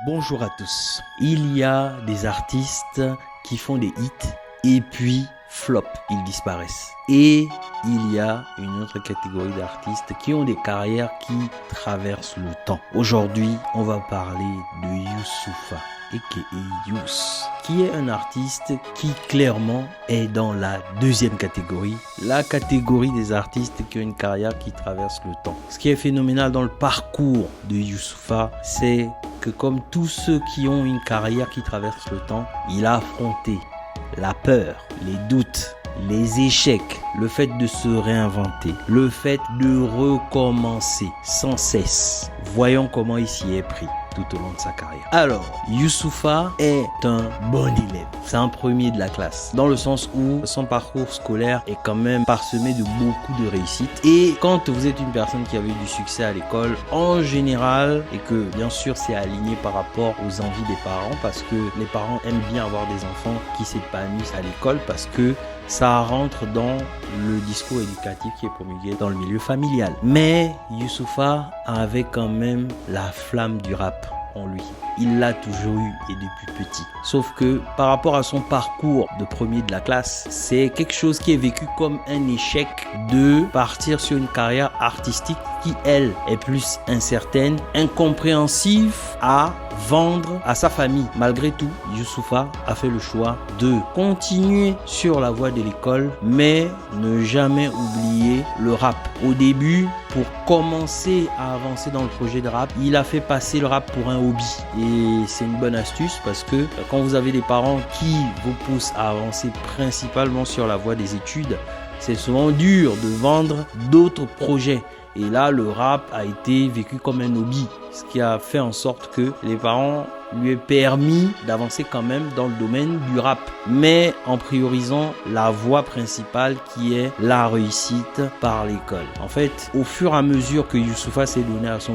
Bonjour à tous. Il y a des artistes qui font des hits et puis flop, ils disparaissent. Et il y a une autre catégorie d'artistes qui ont des carrières qui traversent le temps. Aujourd'hui, on va parler de Youssoupha, aka Youss, qui est un artiste qui clairement est dans la deuxième catégorie, la catégorie des artistes qui ont une carrière qui traverse le temps. Ce qui est phénoménal dans le parcours de Youssoupha, c'est que comme tous ceux qui ont une carrière qui traverse le temps, il a affronté la peur, les doutes, les échecs, le fait de se réinventer, le fait de recommencer sans cesse. Voyons comment il s'y est pris tout au long de sa carrière. Alors, Youssoupha est un bon élève. C'est un premier de la classe, dans le sens où son parcours scolaire est quand même parsemé de beaucoup de réussites. Et quand vous êtes une personne qui avait eu du succès à l'école, en général, et que bien sûr c'est aligné par rapport aux envies des parents, parce que les parents aiment bien avoir des enfants qui s'épanouissent à l'école, parce que ça rentre dans le discours éducatif qui est promulgué dans le milieu familial. Mais Youssoupha avait quand même la flamme du rap en lui. Il l'a toujours eu et depuis petit. Sauf que par rapport à son parcours de premier de la classe, c'est quelque chose qui est vécu comme un échec de partir sur une carrière artistique qui, elle, est plus incertaine, incompréhensive à vendre à sa famille. Malgré tout, Youssoupha a fait le choix de continuer sur la voie de l'école, mais ne jamais oublier le rap. Au début, pour commencer à avancer dans le projet de rap, il a fait passer le rap pour un hobby. Et c'est une bonne astuce parce que quand vous avez des parents qui vous poussent à avancer principalement sur la voie des études, c'est souvent dur de vendre d'autres projets. Et là, le rap a été vécu comme un hobby, ce qui a fait en sorte que les parents lui aient permis d'avancer quand même dans le domaine du rap, mais en priorisant la voie principale qui est la réussite par l'école. En fait, au fur et à mesure que Youssoupha s'est donné à son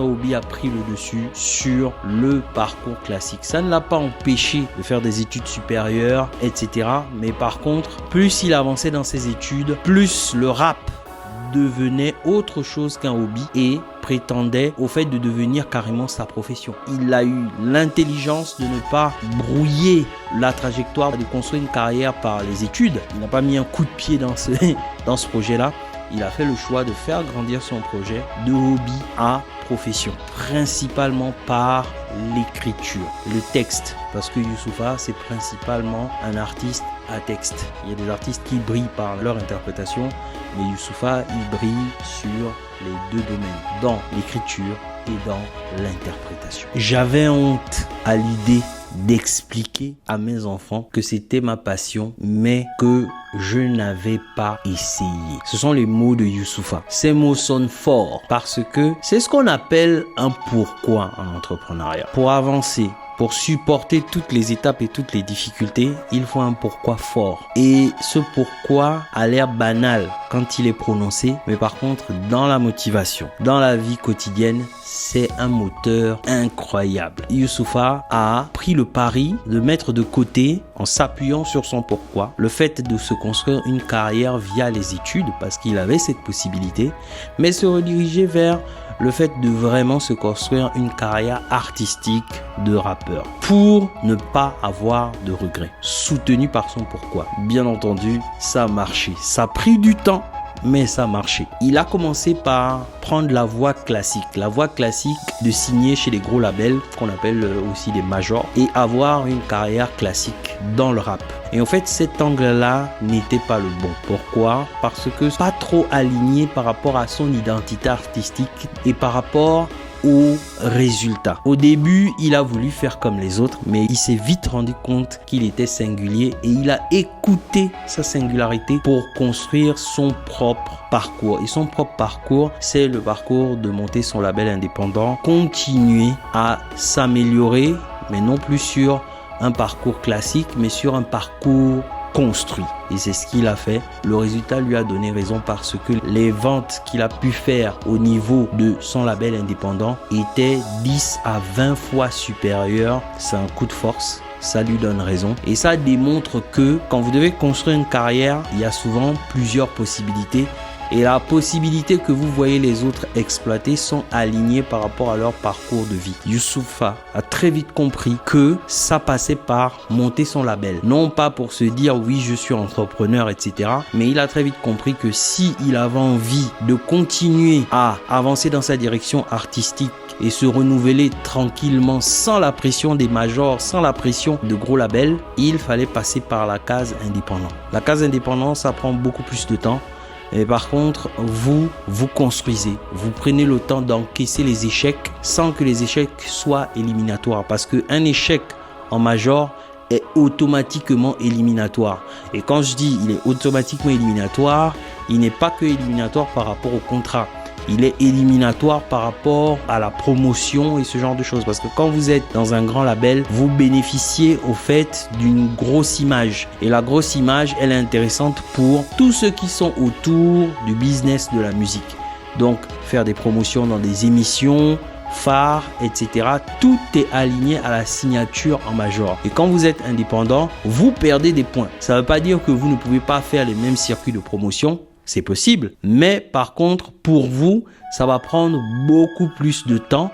hobby a pris le dessus sur le parcours classique. Ça ne l'a pas empêché de faire des études supérieures, etc. Mais par contre, plus il avançait dans ses études, plus le rap devenait autre chose qu'un hobby et prétendait au fait de devenir carrément sa profession. Il a eu l'intelligence de ne pas brouiller la trajectoire de construire une carrière par les études. Il n'a pas mis un coup de pied dans ce projet-là. Il a fait le choix de faire grandir son projet de hobby à profession, principalement par l'écriture, le texte, parce que Youssoupha, c'est principalement un artiste à texte. Il y a des artistes qui brillent par leur interprétation, mais Youssoupha, il brille sur les deux domaines, dans l'écriture et dans l'interprétation. J'avais honte à l'idée d'expliquer à mes enfants que c'était ma passion, mais que je n'avais pas essayé. Ce sont les mots de Youssoupha. Ces mots sonnent forts parce que c'est ce qu'on appelle un pourquoi en entrepreneuriat. Pour avancer, pour supporter toutes les étapes et toutes les difficultés, il faut un pourquoi fort. Et ce pourquoi a l'air banal quand il est prononcé, mais par contre, dans la motivation, dans la vie quotidienne, c'est un moteur incroyable. Youssoupha a pris le pari de mettre de côté, en s'appuyant sur son pourquoi, le fait de se construire une carrière via les études, parce qu'il avait cette possibilité, mais se rediriger vers le fait de vraiment se construire une carrière artistique de rappeur pour ne pas avoir de regrets, soutenu par son pourquoi. Bien entendu, ça a marché. Ça a pris du temps, mais ça a marché. Il a commencé par prendre la voie classique de signer chez les gros labels qu'on appelle aussi des majors et avoir une carrière classique dans le rap. Et en fait, cet angle-là n'était pas le bon. Pourquoi? Parce que pas trop aligné par rapport à son identité artistique et par rapport aux résultats. Au début, il a voulu faire comme les autres, mais il s'est vite rendu compte qu'il était singulier et il a écouté sa singularité pour construire son propre parcours. Et son propre parcours, c'est le parcours de monter son label indépendant, continuer à s'améliorer, mais non plus sur un parcours classique, mais sur un parcours construit. Et c'est ce qu'il a fait. Le résultat lui a donné raison parce que les ventes qu'il a pu faire au niveau de son label indépendant étaient 10 à 20 fois supérieures. C'est un coup de force. Ça lui donne raison. Et ça démontre que quand vous devez construire une carrière, il y a souvent plusieurs possibilités et la possibilité que vous voyez les autres exploiter sont alignées par rapport à leur parcours de vie. Youssoupha a très vite compris que ça passait par monter son label. Non pas pour se dire oui je suis entrepreneur etc. Mais il a très vite compris que si il avait envie de continuer à avancer dans sa direction artistique et se renouveler tranquillement sans la pression des majors, sans la pression de gros labels, il fallait passer par la case indépendant. La case indépendant, ça prend beaucoup plus de temps. Et par contre, vous construisez. Vous prenez le temps d'encaisser les échecs sans que les échecs soient éliminatoires. Parce qu'un échec en major est automatiquement éliminatoire. Et quand je dis il est automatiquement éliminatoire, il n'est pas que éliminatoire par rapport au contrat. Il est éliminatoire par rapport à la promotion et ce genre de choses. Parce que quand vous êtes dans un grand label, vous bénéficiez au fait d'une grosse image. Et la grosse image, elle est intéressante pour tous ceux qui sont autour du business de la musique. Donc, faire des promotions dans des émissions phares, etc. Tout est aligné à la signature en major. Et quand vous êtes indépendant, vous perdez des points. Ça ne veut pas dire que vous ne pouvez pas faire les mêmes circuits de promotion. C'est possible, mais par contre, pour vous, ça va prendre beaucoup plus de temps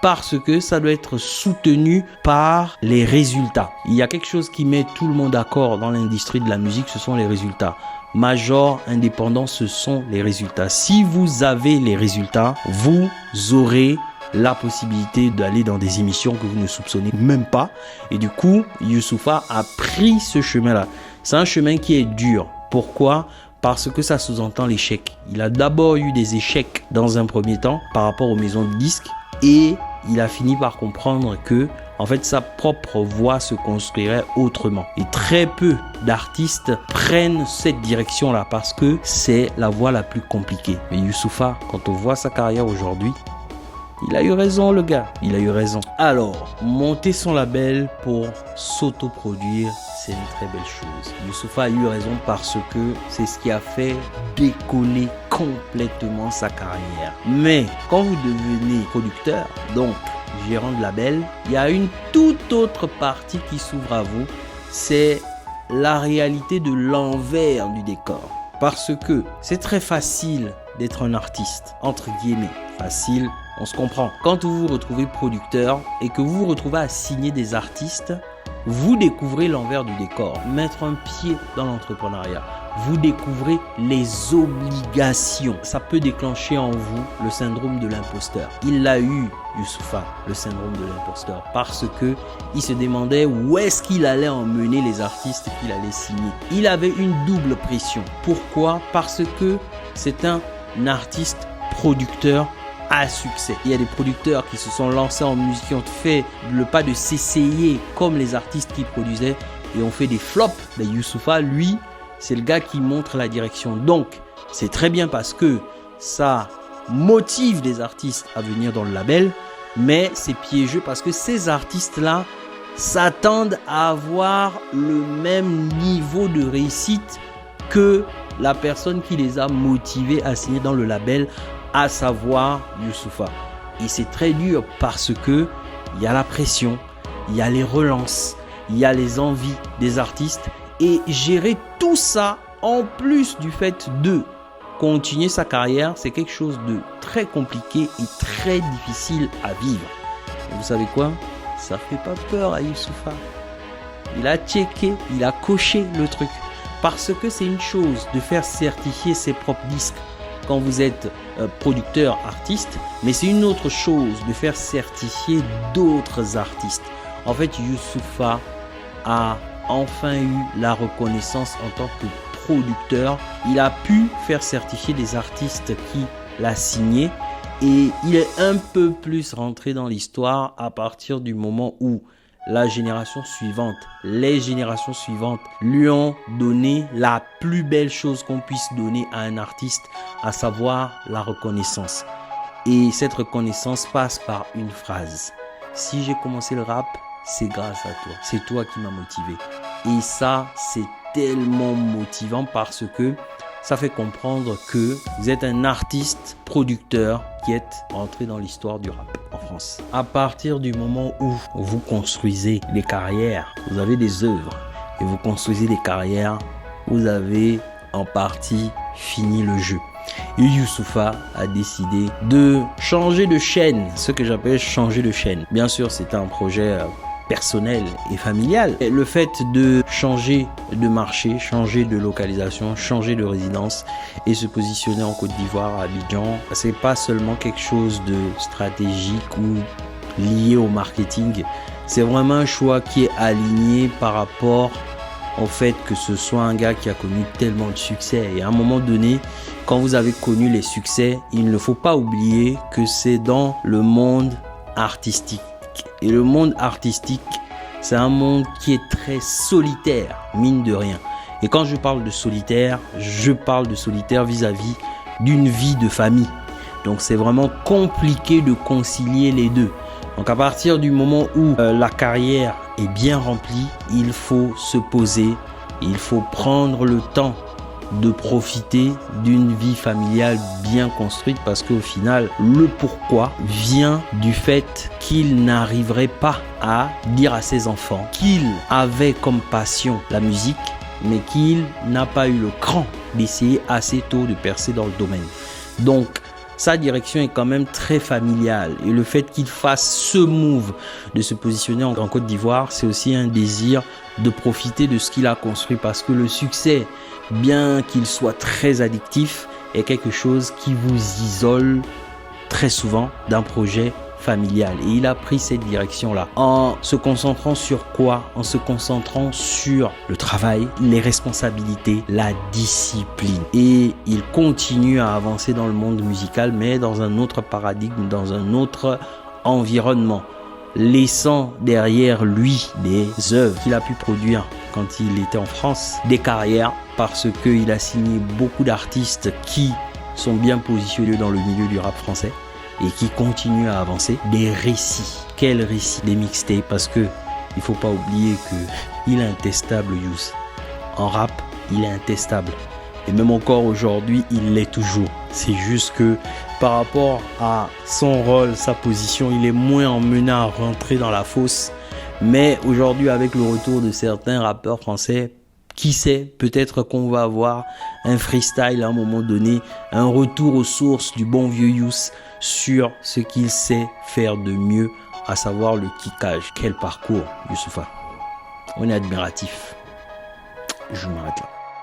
parce que ça doit être soutenu par les résultats. Il y a quelque chose qui met tout le monde d'accord dans l'industrie de la musique, ce sont les résultats. Major, indépendant, ce sont les résultats. Si vous avez les résultats, vous aurez la possibilité d'aller dans des émissions que vous ne soupçonnez même pas. Et du coup, Youssoupha a pris ce chemin-là. C'est un chemin qui est dur. Pourquoi ? Parce que ça sous-entend l'échec. Il a d'abord eu des échecs dans un premier temps par rapport aux maisons de disques et il a fini par comprendre que en fait sa propre voie se construirait autrement. Et très peu d'artistes prennent cette direction-là parce que c'est la voie la plus compliquée. Mais Youssoupha, quand on voit sa carrière aujourd'hui, il a eu raison le gars, il a eu raison. Alors, monter son label pour s'autoproduire, c'est une très belle chose. Youssoupha a eu raison parce que c'est ce qui a fait décoller complètement sa carrière. Mais quand vous devenez producteur, donc gérant de label, il y a une toute autre partie qui s'ouvre à vous. C'est la réalité de l'envers du décor. Parce que c'est très facile d'être un artiste, entre guillemets. Facile, on se comprend. Quand vous vous retrouvez producteur et que vous vous retrouvez à signer des artistes, vous découvrez l'envers du décor. Mettre un pied dans l'entrepreneuriat, vous découvrez les obligations. Ça peut déclencher en vous le syndrome de l'imposteur. Il l'a eu, Youssoupha, le syndrome de l'imposteur, parce que il se demandait où est-ce qu'il allait emmener les artistes qu'il allait signer. Il avait une double pression. Pourquoi ? Parce que c'est un artiste producteur à succès. Il y a des producteurs qui se sont lancés en musique, qui ont fait le pas de s'essayer comme les artistes qui produisaient et ont fait des flops. Mais Youssoupha, lui, c'est le gars qui montre la direction. Donc, c'est très bien parce que ça motive les artistes à venir dans le label, mais c'est piégeux parce que ces artistes-là s'attendent à avoir le même niveau de réussite que la personne qui les a motivés à signer dans le label, à savoir Youssoupha. Et c'est très dur parce que il y a la pression, il y a les relances, il y a les envies des artistes et gérer tout ça en plus du fait de continuer sa carrière, c'est quelque chose de très compliqué et très difficile à vivre. Et vous savez quoi ? Ça fait pas peur à Youssoupha. Il a checké, il a coché le truc. Parce que c'est une chose de faire certifier ses propres disques quand vous êtes producteur, artiste, mais c'est une autre chose de faire certifier d'autres artistes. En fait, Youssoupha a enfin eu la reconnaissance en tant que producteur. Il a pu faire certifier des artistes qui l'a signé et il est un peu plus rentré dans l'histoire à partir du moment où la génération suivante, les générations suivantes lui ont donné la plus belle chose qu'on puisse donner à un artiste, à savoir la reconnaissance. Et cette reconnaissance passe par une phrase. Si j'ai commencé le rap, c'est grâce à toi. C'est toi qui m'as motivé. Et ça, c'est tellement motivant parce que ça fait comprendre que vous êtes un artiste producteur qui est entré dans l'histoire du rap en France. À partir du moment où vous construisez des carrières, vous avez des œuvres et vous construisez des carrières, vous avez en partie fini le jeu. Et Youssoupha a décidé de changer de chaîne, ce que j'appelle changer de chaîne. Bien sûr, c'était un projet personnel et familial. Et le fait de changer de marché, changer de localisation, changer de résidence et se positionner en Côte d'Ivoire, à Abidjan, c'est pas seulement quelque chose de stratégique ou lié au marketing. C'est vraiment un choix qui est aligné par rapport au fait que ce soit un gars qui a connu tellement de succès. Et à un moment donné, quand vous avez connu les succès, il ne faut pas oublier que c'est dans le monde artistique. Et le monde artistique, c'est un monde qui est très solitaire, mine de rien. Et quand je parle de solitaire, je parle de solitaire vis-à-vis d'une vie de famille. Donc c'est vraiment compliqué de concilier les deux. Donc à partir du moment où la carrière est bien remplie, il faut se poser, il faut prendre le temps de profiter d'une vie familiale bien construite, parce qu'au final, le pourquoi vient du fait qu'il n'arriverait pas à dire à ses enfants qu'il avait comme passion la musique, mais qu'il n'a pas eu le cran d'essayer assez tôt de percer dans le domaine. Donc, sa direction est quand même très familiale, et le fait qu'il fasse ce move de se positionner en Côte d'Ivoire, c'est aussi un désir de profiter de ce qu'il a construit, parce que le succès, bien qu'il soit très addictif, est quelque chose qui vous isole très souvent d'un projet familial. Et il a pris cette direction-là en se concentrant sur quoi? En se concentrant sur le travail, les responsabilités, la discipline. Et il continue à avancer dans le monde musical, mais dans un autre paradigme, dans un autre environnement, laissant derrière lui des œuvres qu'il a pu produire quand il était en France, des carrières, parce qu'il a signé beaucoup d'artistes qui sont bien positionnés dans le milieu du rap français et qui continuent à avancer. Des récits, quels récits? Des mixtapes, parce que il faut pas oublier que il est intestable, Youss. En rap, il est intestable. Et même encore aujourd'hui, il l'est toujours. C'est juste que par rapport à son rôle, sa position, il est moins emmené à rentrer dans la fosse. Mais aujourd'hui, avec le retour de certains rappeurs français, qui sait, peut-être qu'on va avoir un freestyle à un moment donné, un retour aux sources du bon vieux Youss sur ce qu'il sait faire de mieux, à savoir le kickage. Quel parcours, Youssoupha. On est admiratif. Je m'arrête là.